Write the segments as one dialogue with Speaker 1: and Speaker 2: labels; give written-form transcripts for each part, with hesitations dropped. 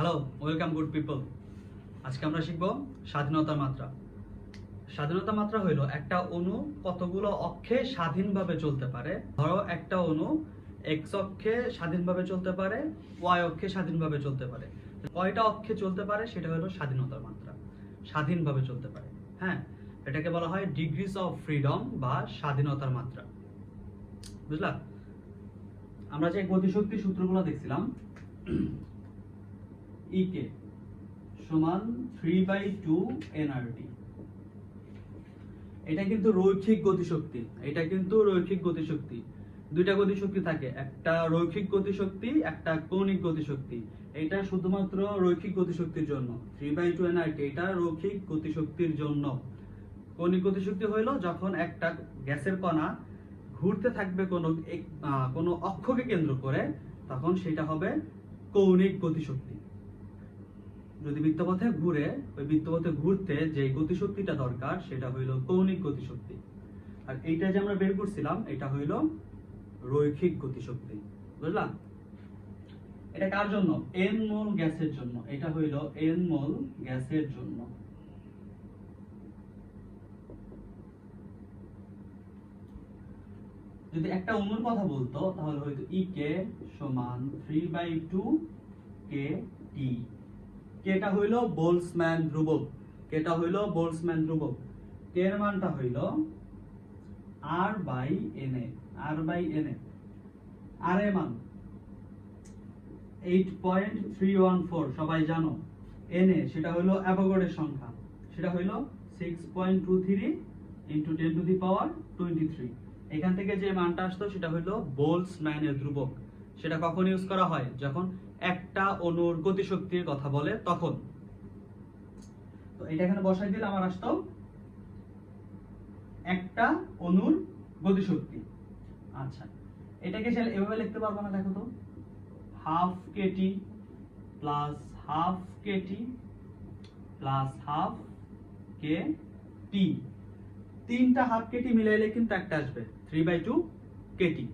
Speaker 1: Hello, welcome good people. আজকে আমরা শিখব স্বাধীনতার মাত্রা। স্বাধীনতার মাত্রা হইল একটা অণু কতগুলো অক্ষে স্বাধীনভাবে চলতে পারে। ধরো একটা অণু এক্স অক্ষে স্বাধীনভাবে চলতে পারে, ওয়াই অক্ষে স্বাধীনভাবে চলতে পারে। কয়টা অক্ষে চলতে পারে সেটা হলো স্বাধীনতার মাত্রা। স্বাধীনভাবে চলতে পারে, হ্যাঁ, এটাকে বলা হয় ডিগ্রিজ অফ ফ্রিডম বা স্বাধীনতার মাত্রা। বুঝলা? আমরা যে গতিশক্তির সূত্রগুলো দেখছিলাম, ইকে সমান 3/2 এনআরটি। এটা কিন্তু রৈখিক গতিশক্তি। দুইটা গতিশক্তি থাকে, একটা রৈখিক গতিশক্তি, একটা কৌণিক গতিশক্তি। এটা শুধুমাত্র রৈখিক গতিশক্তির জন্য। 3/2 এনআরটি এটা রৈখিক গতিশক্তির জন্য। কৌণিক গতিশক্তি হইলো যখন একটা গ্যাসের কণা ঘুরতে থাকবে কোনো অক্ষকে কেন্দ্র করে, তখন সেটা হবে কৌণিক গতিশক্তি। যদি বৃত্তপথে ঘুরে, ওই বৃত্তপথে ঘুরতে যে গতিশক্তিটা দরকার সেটা হইল কৌণিক গতিশক্তি। আর এইটা যে আমরা বের করছিলাম এটা হইল রৈখিক গতিশক্তি। বুঝলাম? এটা কার জন্য? n মোল গ্যাসের জন্য। এটা হইল n মোল গ্যাসের জন্য। যদি একটা অণুর কথা বলতো তাহলে হয়তো ইকে সমান 3/2 kT। কেটা হইল বোলসম্যান ধ্রুবক। কে এর মানটা হইল R/Na। আর এর মান 8.314 সবাই জানো। Na সেটা হইল অ্যাভোগাড্রোর সংখ্যা, সেটা হইল 6.23 × 10⁻23। এখান থেকে যে মানটা আসতো সেটা হইল বোলসম্যানের ধ্রুবক। সেটা কখন ইউজ করা হয়? যখন একটা অণুর গতিশক্তির কথা বলে তখন। তো এটা এখানে বসাই দিলে আমার আসতো একটা অণুর গতিশক্তি। আচ্ছা, এটাকে এভাবে লিখতে পারবো না? দেখো তো, half KT plus half KT plus half K T. তিনটা হাফ কেটি মিলাইলে কিন্তু একটা আসবে 3/2 কেটি।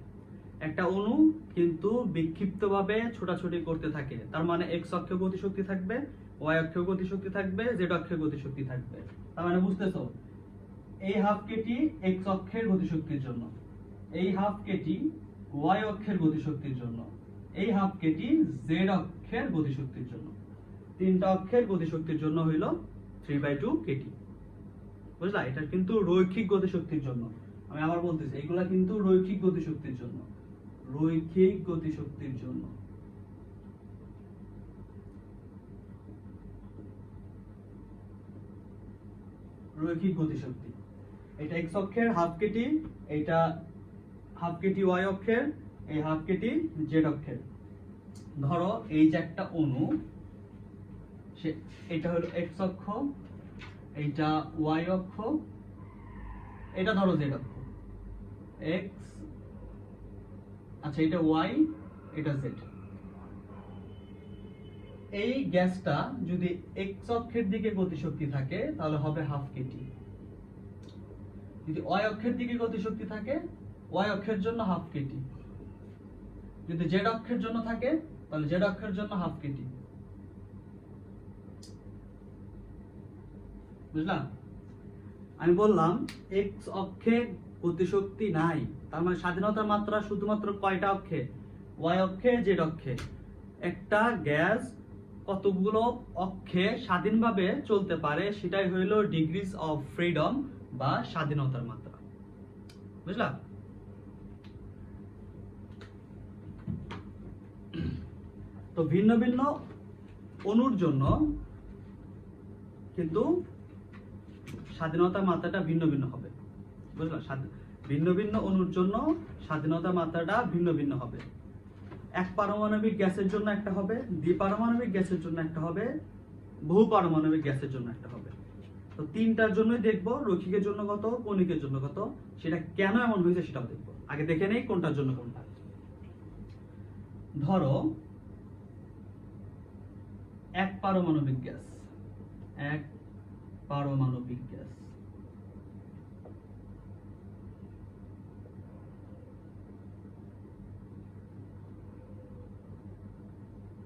Speaker 1: একটা অণু কিন্তু বিক্ষিপ্তভাবে ছোটাছুটি করতে থাকে, তার মানে এক্স অক্ষে গতিশক্তি থাকবে, ওয়াই অক্ষে গতিশক্তি থাকবে, জেড অক্ষে গতিশক্তি থাকবে। তার মানে বুঝতেছো, এই হাফ কেটি এক্স অক্ষের গতিশক্তির জন্য, এই হাফ কেটি ওয়াই অক্ষের গতিশক্তির জন্য, এই হাফ কেটি জেড অক্ষের গতিশক্তির জন্য। তিনটা অক্ষের গতিশক্তির জন্য হইল 3/2 কেটি। বুঝলা? এটা কিন্তু রৈখিক গতিশক্তির জন্য। আমি আবার বলতেছি, এগুলা কিন্তু রৈখিক গতিশক্তির জন্য। রৈখিক গতিশক্তির জন্য। রৈখিক গতিশক্তি। এটা এক্স অক্ষের হাফ কেটি, এটা হাফ কেটি ওয়াই অক্ষের, এই হাফ কেটি জেড অক্ষের। ধরো এই যে একটা অণু, এটা হলো এক্স অক্ষ, এইটা ওয়াই অক্ষ, এটা ধরো জেড অক্ষ। এক্স, আচ্ছা এটা ওয়াই, এটা জেড। এই গ্যাসটা যদি এক্স অক্ষের দিকে গতিশক্তি থাকে তাহলে হবে হাফ কেটি। যদি ওয়াই অক্ষের দিকে গতিশক্তি থাকে, ওয়াই অক্ষের জন্য হাফ কেটি। যদি জেড অক্ষের জন্য থাকে তাহলে জেড অক্ষের জন্য হাফ কেটি। বুঝলাম? আমি বললাম এক্স অক্ষে গতিশক্তি নাই, তার মানে স্বাধীনতার মাত্রা শুধুমাত্র কয়টা অক্ষে? ওয়াই অক্ষে, জেড অক্ষে। একটা গ্যাস কতগুলো অক্ষে স্বাধীনভাবে চলতে পারে সেটাই হইল ডিগ্রিজ অফ ফ্রিডম বা স্বাধীনতার মাত্রা। বুঝলা? তো ভিন্ন ভিন্ন অণুর জন্য কিন্তু স্বাধীনতার মাত্রাটা ভিন্ন ভিন্ন হবে। বুঝলা? ভিন্ন ভিন্ন অণুর জন্য স্বাধীনতার মাত্রাটা ভিন্ন ভিন্ন হবে। এক পারমাণবিক গ্যাসের জন্য একটা হবে, দ্বিপারমাণবিক গ্যাসের জন্য একটা হবে, বহু পারমাণবিক গ্যাসের জন্য একটা হবে। তো তিনটার জন্যই দেখবো রৈখিকের জন্য কত, কৌণিকের জন্য কত, সেটা কেন এমন হয়েছে সেটাও দেখবো। আগে দেখে নেই কোনটার জন্য কোনটা। ধরো এক পারমাণবিক গ্যাস,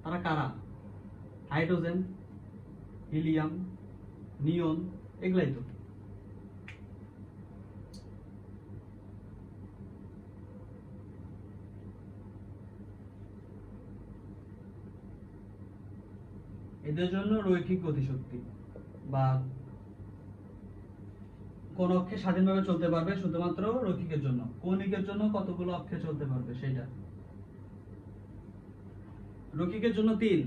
Speaker 1: তারা কারা? হাইড্রোজেন, হিলিয়াম, নিয়ন, এগুলাই তো। এদের জন্য রৈখিক গতিশক্তি বা কোন অক্ষে স্বাধীনভাবে চলতে পারবে শুধুমাত্র রৈখিকের জন্য। কৌণিকের জন্য কতগুলো অক্ষে চলতে পারবে সেটা। রৈখিকের জন্য 3।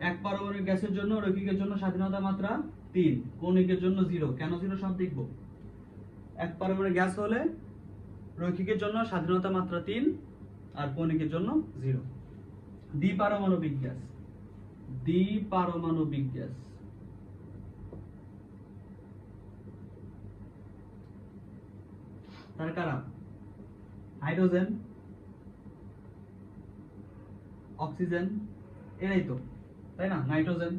Speaker 1: এক পারমাণবিক গ্যাসের জন্য রৈখিকের জন্য স্বাধীনতা মাত্রা 3, কৌণিকের জন্য 0। কেন 0 সব দেখব। এক পারমাণবিক গ্যাস হলে রৈখিকের জন্য স্বাধীনতা মাত্রা 3 আর কৌণিকের জন্য 0। দ্বিপারমাণবিক গ্যাস, দ্বিপারমাণবিক গ্যাস তার কারা? হাইড্রোজেন, অক্সিজেন, এরাই তো, তাই না? নাইট্রোজেন,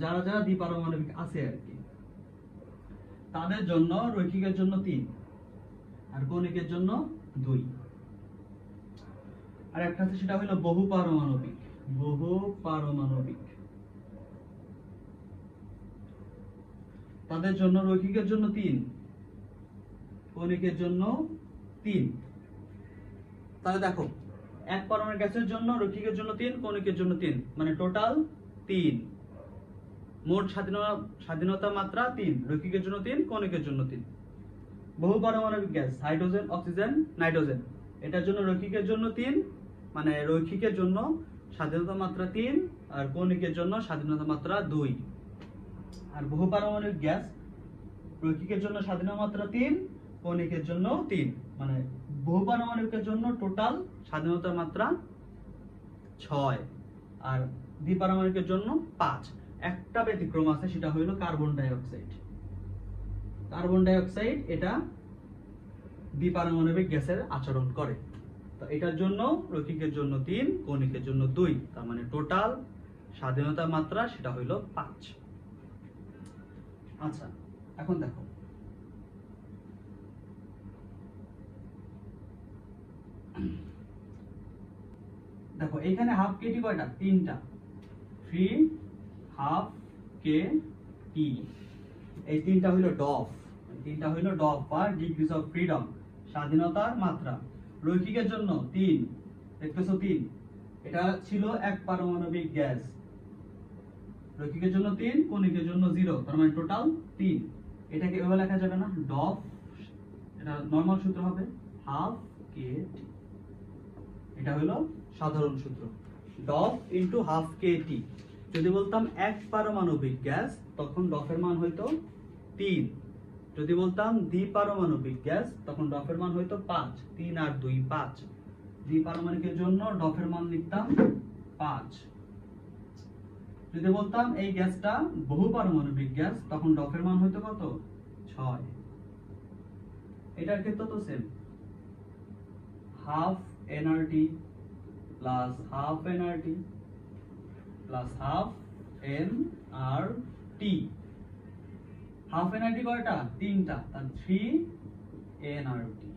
Speaker 1: যারা যারা দ্বিপারমাণবিক আছে আর কি, তাদের জন্য রৈখিকের জন্য 3 আর কৌণিকের জন্য 2। আর একটা আছে, সেটা হলো বহু পারমাণবিক। বহু পারমাণবিক, তাদের জন্য রৈখিকের জন্য 3, কৌণিকের জন্য 3। তাহলে দেখো, এক পারমাণবিক গ্যাসের জন্য রৈখিকের জন্য 3, কৌণিকের জন্য 3, মানে টোটাল 3। মোট স্বাধীনতা মাত্রা 3, রৈখিকের জন্য 3, কৌণিকের জন্য 3। বহু পারমাণবিক গ্যাস, হাইড্রোজেন, অক্সিজেন, নাইট্রোজেন, এটার জন্য রৈখিকের জন্য 3, মানে রৈখিকের জন্য স্বাধীনতা মাত্রা 3 আর কৌণিকের জন্য স্বাধীনতা মাত্রা 2। আর বহু পারমাণবিক গ্যাস, রৈখিকের জন্য স্বাধীনতা মাত্রা 3, কৌণিকের জন্য 3, মানে বহু পারমাণবিকের জন্য টোটাল স্বাধীনতা মাত্রা 6 আর দ্বিপারমাণবিকের জন্য 5। একটা ব্যতিক্রম আছে, সেটা হলো carbon die oxide. Carbon die oxide এটা দ্বিপারমাণবিক গ্যাসের আচরণ করে। তো এটার জন্য রৈখিকের জন্য 3, কৌণিকের জন্য 2, তার মানে টোটাল স্বাধীনতা মাত্রা সেটা হলো 5। আচ্ছা, এখন দেখো, দেখো এখানে হাফ কেটি কয়টা? 3টা। 3 হাফ কে টি, এই 3টা হলো ডফ। 3টা হলো ডফ বা ডিগ্রিজ অফ ফ্রিডম, স্বাধীনতার মাত্রা। রৈখিকের জন্য 3, দেখতেছো 3, এটা ছিল এক পারমাণবিক গ্যাস। রৈখিকের জন্য 3, কৌণিকের জন্য 0, তার মানে টোটাল 3। এটাকে এভাবে লেখা যাবে না, ডফ, এটা নরমাল সূত্র হবে হাফ কে টি। এটা হলো সাধারণ সূত্র, ডফ ইনটু হাফ কে টি। যদি বলতাম এক পারমাণবিক গ্যাস, তখন ডফের মান হইতো 3। যদি বলতাম দ্বিপারমাণবিক গ্যাস, তখন ডফের মান হইতো 5। 3 আর 2 5। দ্বিপারমাণবিকের জন্য ডফের মান লিখতাম 5। যদি বলতাম এই গ্যাসটা বহু পারমাণবিক গ্যাস, তখন ডফের মান হইতো কত? 6। এটার ক্ষেত্রে তো same, half nRT plus half nRT plus half nRT. Half nRT কয়টা? 3টা, তার 3 এনআরটি।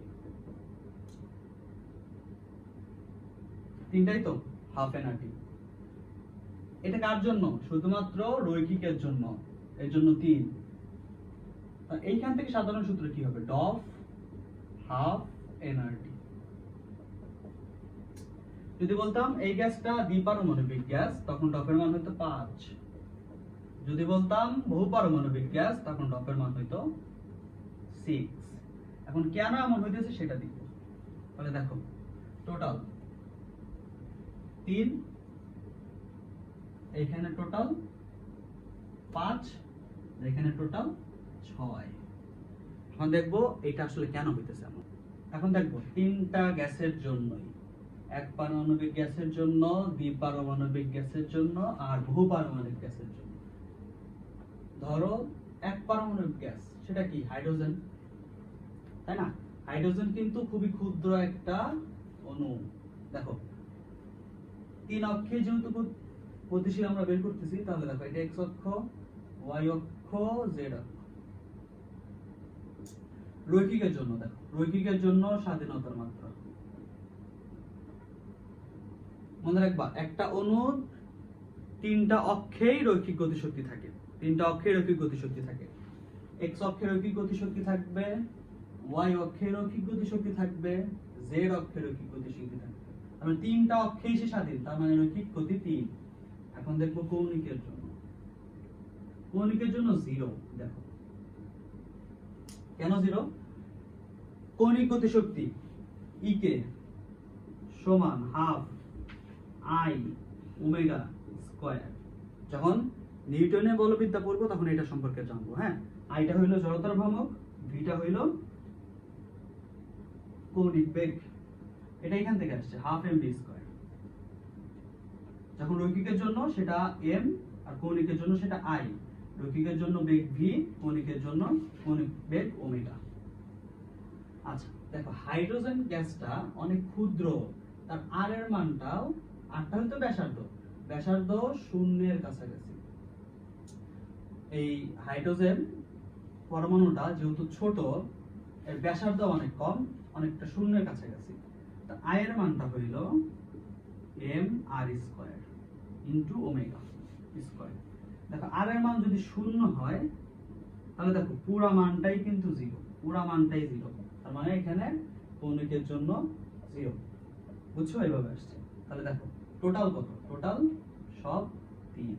Speaker 1: 3টাই তো হাফ এনআরটি। এটা কার জন্য? শুধুমাত্র রৈখিকের জন্য, এর জন্য 3। এইখান থেকে সাধারণ সূত্র কি হবে? ডফ হাফ এনআরটি। যদি বলতাম এই গ্যাসটা দ্বিপারমাণবিক গ্যাস, তখন ডফের মান হইতো 5। যদি বলতাম বহু পারমাণবিক গ্যাস, তখন ডফের মান হইতো 6। এখন কেন এমন হইতেছে সেটা দেখব। তাহলে দেখো, টোটাল 3, এইখানে টোটাল 5, এখানে টোটাল 6। এখন দেখবো এটা আসলে কেন হইতেছে এমন। এখন দেখবো 3টা গ্যাসের জন্যই, এক পারমাণবিক গ্যাসের জন্য, দ্বিপারমাণবিক গ্যাসের জন্য আর বহু পারমাণবিক গ্যাসের জন্য। ধরো এক পারমাণবিক গ্যাস, সেটা কি? হাইড্রোজেন, তাই না? হাইড্রোজেন কিন্তু খুবই ক্ষুদ্র একটা অণু। দেখো 3 অক্ষে যেহেতু গতিশীল আমরা বের করতেছি, তাহলে দেখো এটা x অক্ষ, y অক্ষ, z অক্ষ। রৈখিকের জন্য দেখো, রৈখিকের জন্য স্বাধীনতার মাত্রা মনে রাখবা, একটা অণুর তিনটা অক্ষেই রৈখিক গতিশক্তি থাকে, তিনটা অক্ষেই রৈখিক গতিশক্তি থাকে। এক্স অক্ষে রৈখিক গতিশক্তি থাকবে, ওয়াই অক্ষে রৈখিক গতিশক্তি থাকবে, জেড অক্ষে রৈখিক গতিশক্তি থাকবে। তাহলে তিনটা অক্ষেই সে স্বাধীন, তার মানে রৈখিক গতি 3। এখন দেখবো কৌণিকের জন্য। কৌণিকের জন্য 0। দেখো কেন 0? কৌণিক গতিশক্তি ই কে সমান হাফ আই ওমেগা স্কয়ার। যখন নিউটনের বলবিদ্যা পড়বো তখন এটা সম্পর্কে জানবো। হ্যাঁ, আইটা হইলো জড়তার ভ্রামক, ভিটা হইলো কৌণিক বেগ। এটা এখান থেকে আসছে হাফ এম ভি স্কয়ার। যখন রৈখিকের জন্য সেটা এম আর কৌণিকের জন্য সেটা আই। রৈখিকের জন্য বেগ ভি, কৌণিকের জন্য কৌণিক বেগ ওমেগা। আচ্ছা দেখো, হাইড্রোজেন গ্যাসটা অনেক ক্ষুদ্র, তার আর এর মানটাও, আরটা হলো ব্যাসার্ধ, ব্যাসার্ধ শূন্যের কাছাকাছি। এই হাইড্রোজেন পরমাণুটা যেহেতু ছোট, এর ব্যাসার্ধ অনেক কম, অনেকটা শূন্যের কাছাকাছি। তা আই এর মানটা হইল M R square into omega square. দেখো আর এর মান যদি শূন্য হয় তাহলে দেখো পুরা মানটাই কিন্তু 0, পুরা মানটাই 0। তার মানে এখানে কৌণিকের জন্য 0। বুঝছো? এইভাবে আসছে। তাহলে দেখো টোটাল কত? টোটাল সব 3।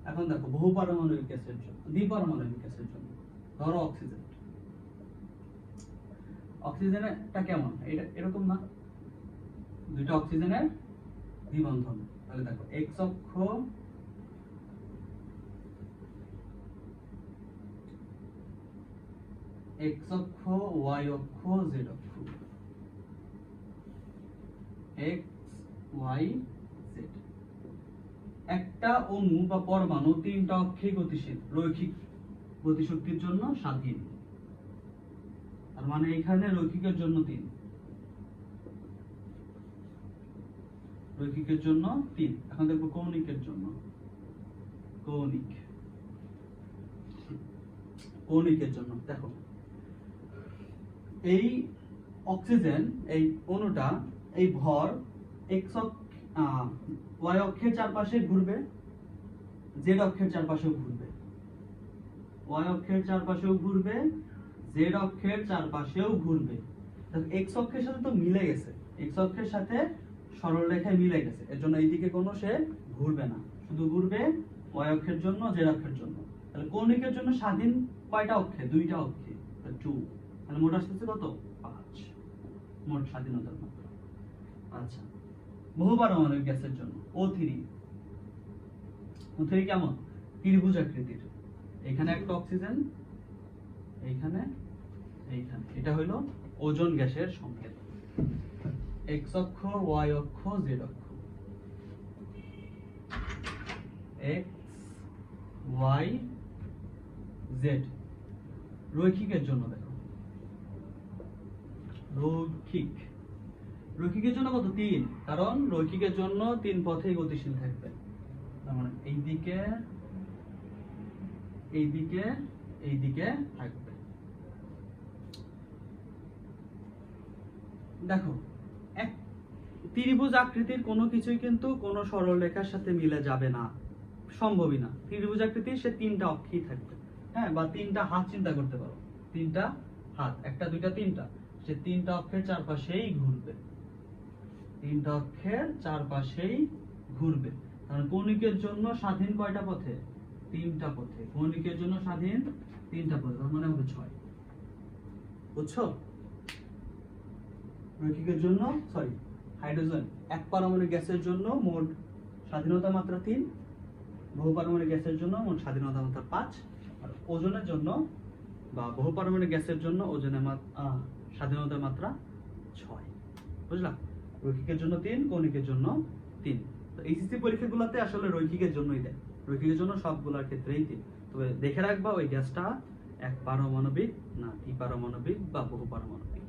Speaker 1: এখন দেখো বহু পারমাণবিক গ্যাসের জন্য, দ্বিপারমাণবিক গ্যাসের জন্য ধরো অক্সিজেন। অক্সিজেনটা কেমন? এটা এরকম না, দুইটা অক্সিজেনের দ্বিবন্ধন। তাহলে দেখো এক্স অক্ষ এক্স অক্ষ, ওয়াই অক্ষ, জেড অক্ষ, এক্স ওয়াই জেড। একটা অণু বা পরমাণু তিনটা অক্ষে গতিশীল, রৈখিক গতিশক্তির জন্য স্বাধীন। তার মানে এখানে রৈখিকের জন্য 3, রৈখিকের জন্য 3। এখন দেখবো কৌণিকের জন্য। কৌণিক, কৌণিকের জন্য দেখো এই অক্সিজেন, এই অণুটা, এই ভর এক্স ওয়াই অক্ষের চারপাশে ঘুরবে, জেড অক্ষের চারপাশেও ঘুরবে, ওয়াই অক্ষের চারপাশেও ঘুরবে, জেড অক্ষের চারপাশেও ঘুরবে। এক্স অক্ষের সাথে তো মিলে গেছে, এক্স অক্ষের সাথে সরল রেখায় মিলে গেছে, এর জন্য এইদিকে কোনো সে ঘুরবে না, শুধু ঘুরবে ওয়াই অক্ষের জন্য, জেড অক্ষের জন্য। তাহলে কৌণিকের জন্য স্বাধীন কয়টা অক্ষে? 2টা অক্ষে, 2। তাহলে মোট আসছে কত? 5 মোট স্বাধীনতার মাত্রা। আচ্ছা, বহু পারমাণবিক গ্যাসের জন্য O3। O3 কেমন? ত্রিভুজ আকৃতির। এখানে একটা অক্সিজেন, এইখানে, এইখানে। এটা হলো ওজোন গ্যাসের সংকেত। এক্স অক্ষ, ওয়াই অক্ষ, জেড অক্ষ। X Y Z. রৈখিকের জন্য দেখো, রৈখিক, রৈখিকের জন্য কত? 3। কারণ রৈখিকের জন্য 3 পথেই গতিশীল থাকবে। তার মানে এইদিকে, এইদিকে, এইদিকে থাকবে। দেখো এক ত্রিভুজ আকৃতির কোনো কিছুই কিন্তু কোনো সরল রেখার সাথে মিলে যাবে না, সম্ভবই না। ত্রিভুজ আকৃতির সে 3টা অক্ষেই থাকবে। হ্যাঁ, বা 3টা হাত চিন্তা করতে পারো, 3টা হাত, 1টা 2টা 3টা, সে 3টা অক্ষের চারপাশেই ঘুরবে, 3টা অক্ষের চারপাশেই ঘুরবে। কারণ কৌণিকের জন্য স্বাধীন কয়টা পথে? 3টা পথে। কৌণিকের জন্য স্বাধীন 3টা পথে, তার মানে হবে 6। বুঝছো? রৈখিকের জন্য, সরি, হাইড্রোজেন এক পারমাণবিক গ্যাসের জন্য মোট স্বাধীনতা মাত্রা 3, বহু পারমাণবিক গ্যাসের জন্য মোট স্বাধীনতা মাত্রা 5, আর ওজনের জন্য বা বহু পারমাণবিক গ্যাসের জন্য ওজনের স্বাধীনতার মাত্রা 6। বুঝলাম? রৈখিকের জন্য 3, কৌণিকের জন্য 3। তো এইচএসসি পরীক্ষাগুলোতে আসলে রৈখিকের জন্যই দেয়, রৈখিকের জন্য সবগুলোর ক্ষেত্রেই 3। তবে দেখে রাখবা ওই গ্যাসটা এক পারমাণবিক না দ্বিপারমাণবিক বা বহু পারমাণবিক।